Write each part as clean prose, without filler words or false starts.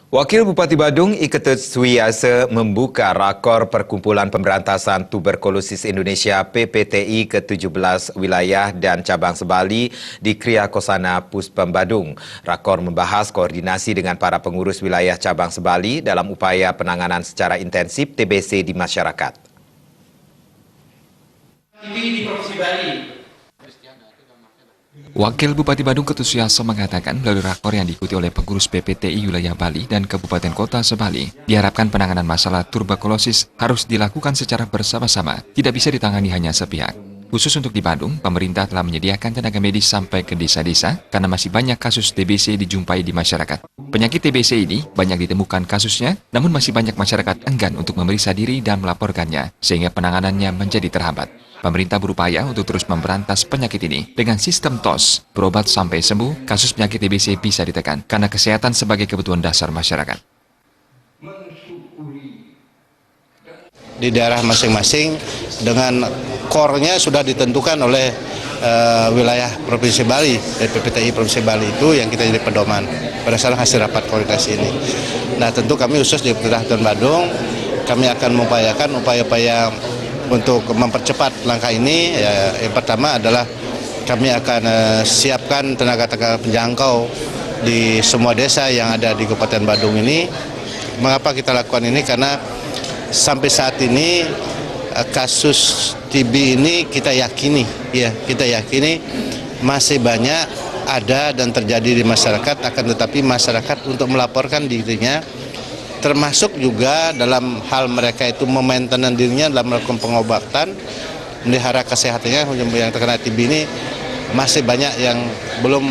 Wakil Bupati Badung Iketut Suwiasa membuka rakor Perkumpulan Pemberantasan Tuberkulosis Indonesia PPTI ke-17 wilayah dan cabang Sebali di Kriya Kosana Puspem Badung. Rakor membahas koordinasi dengan para pengurus wilayah cabang Sebali dalam upaya penanganan secara intensif TBC di masyarakat. Di Provinsi Bali. Wakil Bupati Badung Iketut Suwiasa mengatakan melalui rakor yang diikuti oleh pengurus PPTI wilayah Bali dan Kabupaten Kota Sebali, diharapkan penanganan masalah tuberkulosis harus dilakukan secara bersama-sama, tidak bisa ditangani hanya sepihak. Khusus untuk di Badung, pemerintah telah menyediakan tenaga medis sampai ke desa-desa karena masih banyak kasus TBC dijumpai di masyarakat. Penyakit TBC ini banyak ditemukan kasusnya, namun masih banyak masyarakat enggan untuk memeriksa diri dan melaporkannya, sehingga penanganannya menjadi terhambat. Pemerintah berupaya untuk terus memberantas penyakit ini dengan sistem TOS, berobat sampai sembuh, kasus penyakit TBC bisa ditekan karena kesehatan sebagai kebutuhan dasar masyarakat. Di daerah masing-masing dengan core-nya sudah ditentukan oleh wilayah Provinsi Bali, PPTI Provinsi Bali itu yang kita jadi pedoman berdasarkan hasil rapat koordinasi ini. Nah tentu kami khusus di Kecamatan Badung, kami akan mengupayakan upaya-upaya untuk mempercepat langkah ini. Yang pertama adalah kami akan siapkan tenaga-tenaga penjangkau di semua desa yang ada di Kabupaten Badung ini. Mengapa kita lakukan ini? Karena sampai saat ini kasus TB ini kita yakini masih banyak ada dan terjadi di masyarakat, akan tetapi masyarakat untuk melaporkan dirinya, termasuk juga dalam hal mereka itu memaintenan dirinya dalam melakukan pengobatan, melihara kesehatannya yang terkena TB ini masih banyak yang belum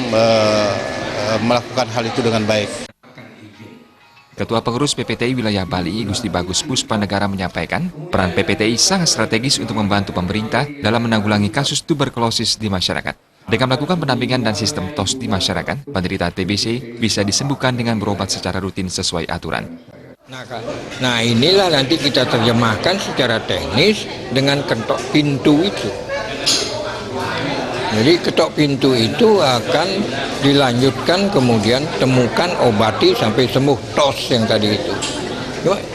melakukan hal itu dengan baik. Ketua Pengurus PPTI Wilayah Bali, Gusti Bagus Puspanegara menyampaikan, peran PPTI sangat strategis untuk membantu pemerintah dalam menanggulangi kasus tuberkulosis di masyarakat. Dengan melakukan pendampingan dan sistem TOS di masyarakat, penderita TBC bisa disembuhkan dengan berobat secara rutin sesuai aturan. Nah inilah nanti kita terjemahkan secara teknis dengan ketok pintu itu. Jadi ketok pintu itu akan dilanjutkan kemudian temukan, obati sampai sembuh, TOS yang tadi itu.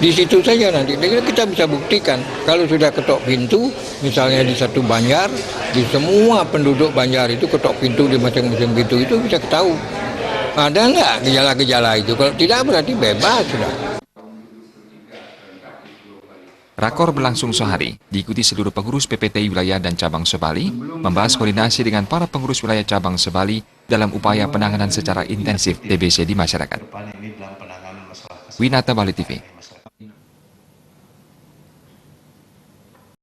Di situ saja nanti kita bisa buktikan kalau sudah ketok pintu, misalnya di satu Banjar, di semua penduduk Banjar itu ketok pintu di masing-masing pintu itu bisa ketahui. Ada nggak gejala-gejala itu? Kalau tidak berarti bebas sudah. Rakor berlangsung sehari, diikuti seluruh pengurus PPTI wilayah dan cabang Sebali, membahas koordinasi dengan para pengurus wilayah cabang Sebali dalam upaya penanganan secara intensif TBC di masyarakat. Winata Bali TV.